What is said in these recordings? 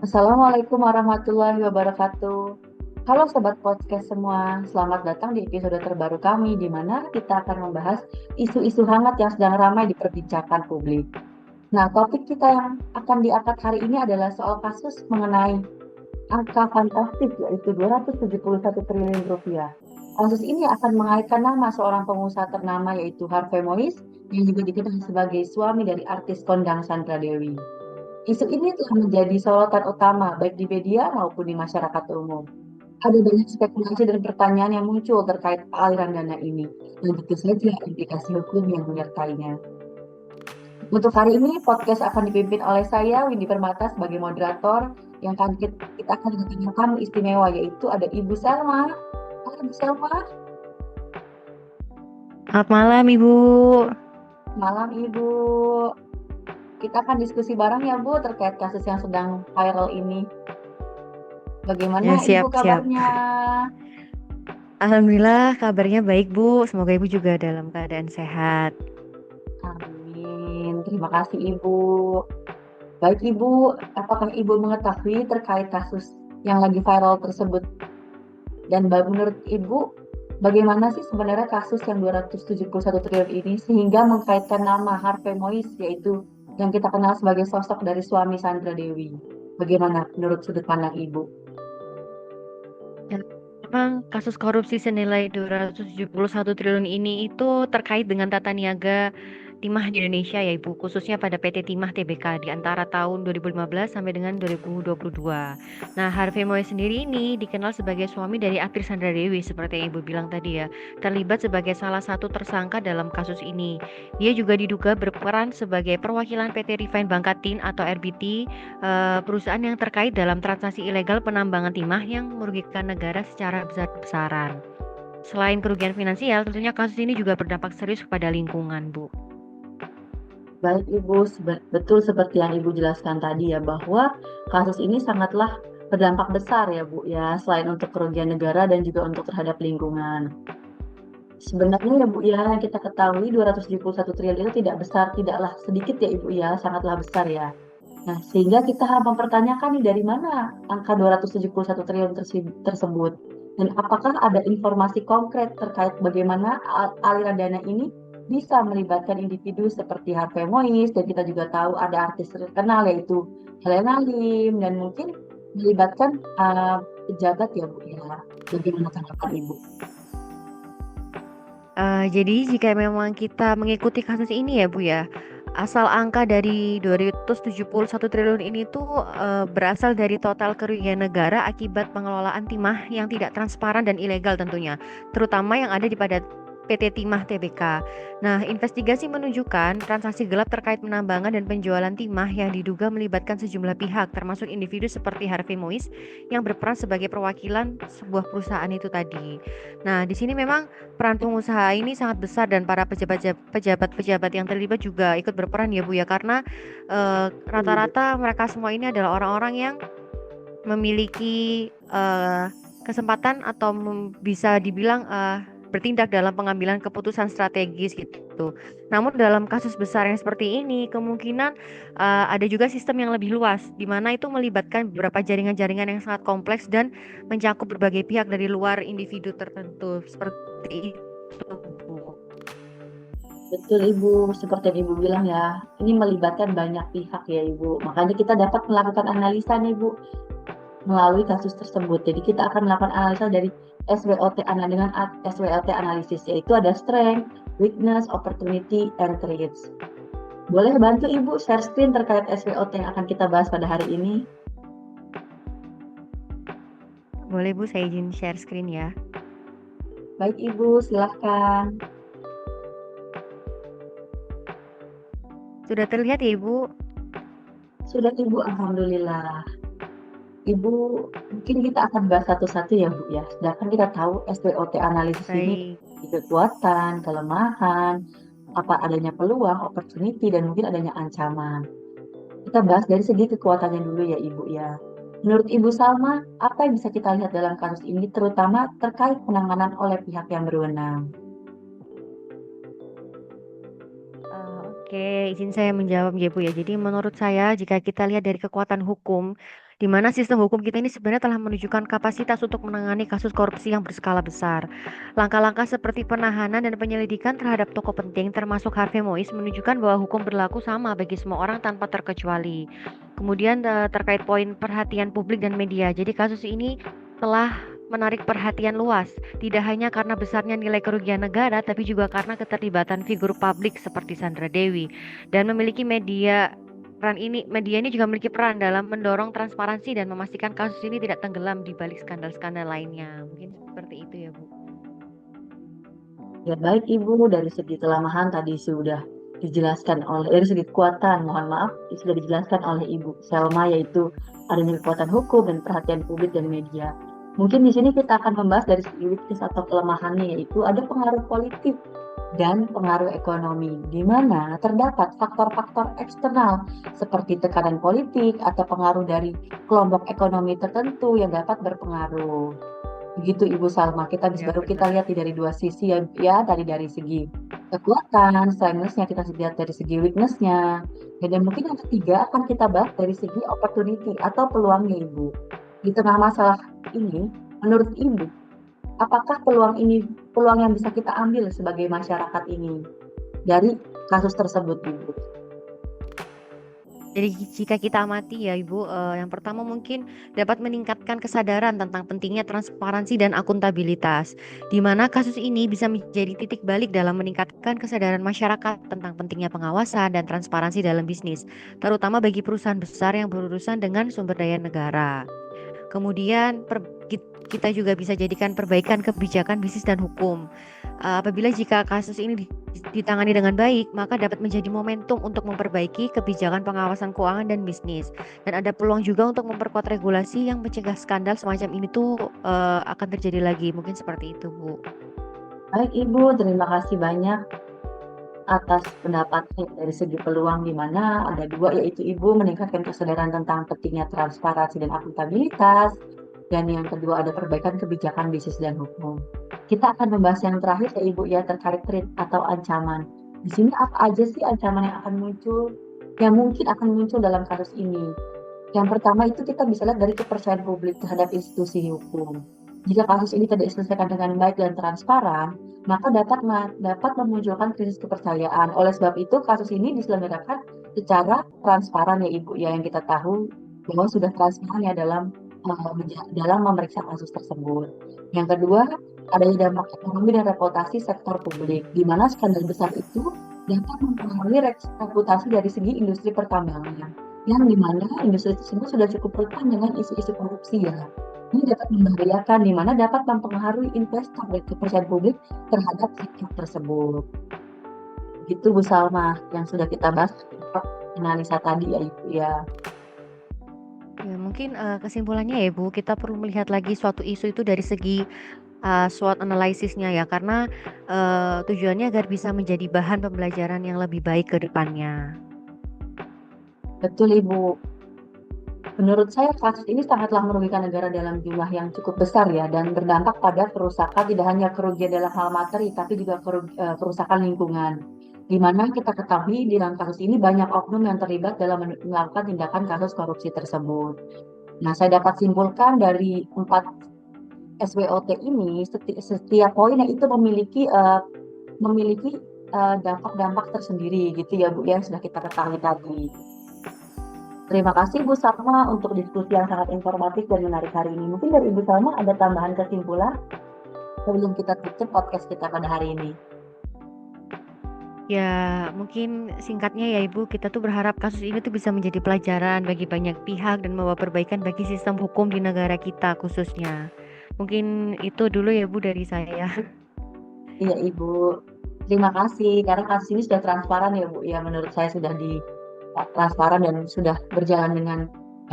Assalamualaikum warahmatullahi wabarakatuh. Halo Sobat Podcast semua, selamat datang di episode terbaru kami di mana kita akan membahas isu-isu hangat yang sedang ramai diperbincangkan publik. Nah, topik kita yang akan diangkat hari ini adalah soal kasus mengenai angka fantastis yaitu 271 triliun rupiah. Kasus ini akan mengaitkan nama seorang pengusaha ternama yaitu Harvey Mois yang juga dikenal sebagai suami dari artis kondang Sandra Dewi. Isu ini telah menjadi sorotan utama baik di media maupun di masyarakat umum. Ada banyak spekulasi dan pertanyaan yang muncul terkait aliran dana ini, dan tentu saja implikasi hukum yang menyertainya. Untuk hari ini, podcast akan dipimpin oleh saya, Windy Permata, sebagai moderator, yang kita akan kedatangan tamu istimewa, yaitu ada Ibu Selma. Halo Ibu Selma. Selamat malam, Ibu. Malam Ibu. Kita akan diskusi bareng ya Bu terkait kasus yang sedang viral ini. Bagaimana Ya, Ibu siap-siap. kabarnya? Alhamdulillah kabarnya baik, Bu. Semoga Ibu juga dalam keadaan sehat. Amin. Terima kasih Ibu. Baik Ibu, apakah Ibu mengetahui terkait kasus yang lagi viral tersebut? Dan menurut Ibu, bagaimana sih sebenarnya kasus yang 271 triliun ini sehingga mengkaitkan nama Harvey Mois, yaitu yang kita kenal sebagai sosok dari suami Sandra Dewi? Bagaimana menurut sudut pandang Ibu? Ya, memang kasus korupsi senilai 271 triliun ini itu terkait dengan tata niaga timah di Indonesia ya Ibu, khususnya pada PT Timah Tbk di antara tahun 2015 sampai dengan 2022. Nah, Harvey Mois sendiri ini dikenal sebagai suami dari aktris Sandra Dewi seperti yang Ibu bilang tadi ya, terlibat sebagai salah satu tersangka dalam kasus ini. Dia juga diduga berperan sebagai perwakilan PT Refine Bangkatin atau RBT, perusahaan yang terkait dalam transaksi ilegal penambangan timah yang merugikan negara secara besar-besaran. Selain kerugian finansial, tentunya kasus ini juga berdampak serius kepada lingkungan, Bu. Baik Ibu, betul seperti yang Ibu jelaskan tadi ya, bahwa kasus ini sangatlah berdampak besar ya Bu ya, selain untuk kerugian negara dan juga untuk terhadap lingkungan. Sebenarnya ya Bu ya, yang kita ketahui 271 triliun itu tidak besar, tidaklah sedikit ya Ibu ya, sangatlah besar ya. Nah, sehingga kita harus mempertanyakan nih dari mana angka 271 triliun tersebut. Dan apakah ada informasi konkret terkait bagaimana aliran dana ini bisa melibatkan individu seperti Harvey Mois, dan kita juga tahu ada artis terkenal yaitu Helena Lim, dan mungkin melibatkan pejabat ya Bu ya. Bagaimana tanggapan Ibu? Jadi jika memang kita mengikuti kasus ini ya Bu ya, asal angka dari 271 triliun ini tuh berasal dari total kerugian negara akibat pengelolaan timah yang tidak transparan dan ilegal tentunya, terutama yang ada di pada PT Timah Tbk. Nah, investigasi menunjukkan transaksi gelap terkait penambangan dan penjualan timah yang diduga melibatkan sejumlah pihak, termasuk individu seperti Harvey Mois yang berperan sebagai perwakilan sebuah perusahaan itu tadi. Nah, di sini memang peran pengusaha ini sangat besar dan para pejabat-pejabat yang terlibat juga ikut berperan ya Bu ya, karena Ibu. rata-rata mereka semua ini adalah orang-orang yang memiliki kesempatan atau bisa dibilang bertindak dalam pengambilan keputusan strategis gitu. Namun dalam kasus besar yang seperti ini kemungkinan ada juga sistem yang lebih luas di mana itu melibatkan beberapa jaringan-jaringan yang sangat kompleks dan mencakup berbagai pihak dari luar individu tertentu seperti itu, Bu. Betul Ibu, seperti yang Ibu bilang ya, ini melibatkan banyak pihak ya Ibu. Makanya kita dapat melakukan analisa nih Bu, melalui kasus tersebut. Jadi kita akan melakukan analisa dari dengan SWOT analisis, yaitu ada strength, weakness, opportunity, and threats. Boleh bantu Ibu share screen terkait SWOT yang akan kita bahas pada hari ini? Boleh Bu, saya izin share screen ya. Baik Ibu, silahkan. Sudah terlihat ya Ibu? Sudah Ibu, Alhamdulillah. Ibu, mungkin kita akan bahas satu-satu ya Bu ya. Sedangkan kita tahu SWOT analisis ini Baik. kekuatan, kelemahan, apa adanya peluang, opportunity, dan mungkin adanya ancaman. Kita bahas dari segi kekuatannya dulu ya Ibu ya. Menurut Ibu Salma, apa yang bisa kita lihat dalam kasus ini, terutama terkait penanganan oleh pihak yang berwenang? Oke, izin saya menjawab ya Bu ya. Jadi menurut saya jika kita lihat dari kekuatan hukum di mana sistem hukum kita ini sebenarnya telah menunjukkan kapasitas untuk menangani kasus korupsi yang berskala besar. Langkah-langkah seperti penahanan dan penyelidikan terhadap tokoh penting termasuk Harvey Mois menunjukkan bahwa hukum berlaku sama bagi semua orang tanpa terkecuali. Kemudian terkait poin perhatian publik dan media. Jadi kasus ini telah menarik perhatian luas, tidak hanya karena besarnya nilai kerugian negara, tapi juga karena keterlibatan figur publik seperti Sandra Dewi dan memiliki media ini juga memiliki peran dalam mendorong transparansi dan memastikan kasus ini tidak tenggelam di balik skandal-skandal lainnya. Mungkin seperti itu ya, Bu. Ya baik Ibu, dari segi kelemahan tadi sudah dijelaskan dari segi kekuatan, mohon maaf, sudah dijelaskan oleh Ibu Selma, yaitu adanya kekuatan hukum dan perhatian publik dan media. Mungkin di sini kita akan membahas dari segi weakness atau kelemahannya, yaitu ada pengaruh politik dan pengaruh ekonomi, di mana terdapat faktor-faktor eksternal seperti tekanan politik atau pengaruh dari kelompok ekonomi tertentu yang dapat berpengaruh. Begitu Ibu Salma, Ya, baru kita benar. lihat dari dua sisi ya dari segi kekuatan, strength-nya, kita lihat dari segi weakness-nya. Dan mungkin yang ketiga akan kita bahas dari segi opportunity atau peluangnya Ibu. Di tengah masalah ini, menurut Ibu, apakah peluang yang bisa kita ambil sebagai masyarakat ini dari kasus tersebut Ibu? Jadi jika kita amati ya Ibu, yang pertama mungkin dapat meningkatkan kesadaran tentang pentingnya transparansi dan akuntabilitas, di mana kasus ini bisa menjadi titik balik dalam meningkatkan kesadaran masyarakat tentang pentingnya pengawasan dan transparansi dalam bisnis, terutama bagi perusahaan besar yang berurusan dengan sumber daya negara. Kemudian kita juga bisa jadikan perbaikan kebijakan bisnis dan hukum. Apabila jika kasus ini ditangani dengan baik, maka dapat menjadi momentum untuk memperbaiki kebijakan pengawasan keuangan dan bisnis. Dan ada peluang juga untuk memperkuat regulasi yang mencegah skandal semacam ini tuh akan terjadi lagi. Mungkin seperti itu, Bu. Baik Ibu, terima kasih banyak atas pendapatnya dari segi peluang, di mana ada dua, yaitu Ibu meningkatkan kesadaran tentang pentingnya transparansi dan akuntabilitas, dan yang kedua ada perbaikan kebijakan bisnis dan hukum. Kita akan membahas yang terakhir ya Ibu ya, terkait threat atau ancaman. Di sini apa aja sih ancaman yang akan muncul, yang mungkin akan muncul dalam kasus ini? Yang pertama itu kita bisa lihat dari kepercayaan publik terhadap institusi hukum. Jika kasus ini tidak diselesaikan dengan baik dan transparan, maka dapat memunculkan krisis kepercayaan. Oleh sebab itu, kasus ini diselenggarakan secara transparan ya Ibu ya, yang kita tahu bahwa sudah transparan ya dalam memeriksa kasus tersebut. Yang kedua, adanya dampak ekonomi dan reputasi sektor publik, di mana skandal besar itu dapat mempengaruhi reputasi dari segi industri pertambangan, yang dimana industri tersebut sudah cukup rentan dengan isu-isu korupsi ya. Ini dapat membahayakan, di mana dapat mempengaruhi investor dan kepercayaan publik terhadap sektor tersebut. Gitu Bu Salma, yang sudah kita bahas analisa tadi ya Ibu ya. Ya, mungkin kesimpulannya ya Bu, kita perlu melihat lagi suatu isu itu dari segi SWOT analisisnya ya, karena tujuannya agar bisa menjadi bahan pembelajaran yang lebih baik ke depannya. Betul Ibu. Menurut saya kasus ini sangatlah merugikan negara dalam jumlah yang cukup besar ya, dan berdampak pada kerusakan, tidak hanya kerugian dalam hal materi tapi juga kerusakan lingkungan. Di mana kita ketahui di dalam kasus ini banyak oknum yang terlibat dalam melakukan tindakan kasus korupsi tersebut. Nah, saya dapat simpulkan dari 4 SWOT ini, setiap poinnya itu memiliki dampak-dampak tersendiri gitu ya Bu ya, sudah kita ketahui tadi. Terima kasih Bu Salma untuk diskusi yang sangat informatif dan menarik hari ini. Mungkin dari Ibu Salma ada tambahan kesimpulan sebelum kita tutup podcast kita pada hari ini. Ya, mungkin singkatnya ya Ibu, kita tuh berharap kasus ini tuh bisa menjadi pelajaran bagi banyak pihak dan membawa perbaikan bagi sistem hukum di negara kita khususnya. Mungkin itu dulu ya Bu dari saya. Iya Ibu, terima kasih karena kasus ini sudah transparan ya Bu. Ya menurut saya sudah transparan dan sudah berjalan dengan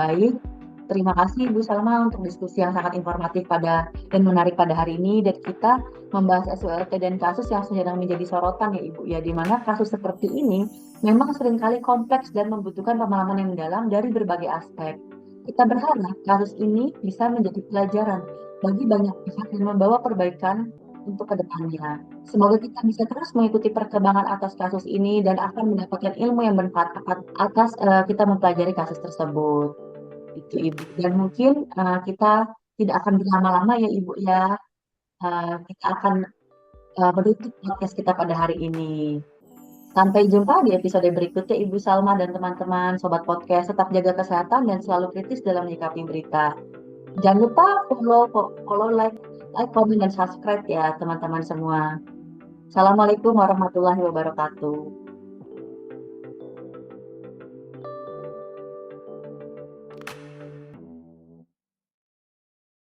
baik. Terima kasih Ibu Salma untuk diskusi yang sangat informatif dan menarik pada hari ini, dan kita membahas SWOT dan kasus yang sedang menjadi sorotan ya Ibu ya, di mana kasus seperti ini memang seringkali kompleks dan membutuhkan pemahaman yang mendalam dari berbagai aspek. Kita berharap kasus ini bisa menjadi pelajaran bagi banyak pihak dan membawa perbaikan untuk kedepannya. Semoga kita bisa terus mengikuti perkembangan atas kasus ini dan akan mendapatkan ilmu yang bermanfaat atas kita mempelajari kasus tersebut. Itu Ibu. Dan mungkin kita tidak akan berlama-lama ya Ibu ya. Kita akan menutup podcast kita pada hari ini. Sampai jumpa di episode berikutnya Ibu Salma dan teman-teman Sobat Podcast. Tetap jaga kesehatan dan selalu kritis dalam menyikapi berita. Jangan lupa follow, like, comment, dan subscribe ya teman-teman semua. Assalamualaikum warahmatullahi wabarakatuh.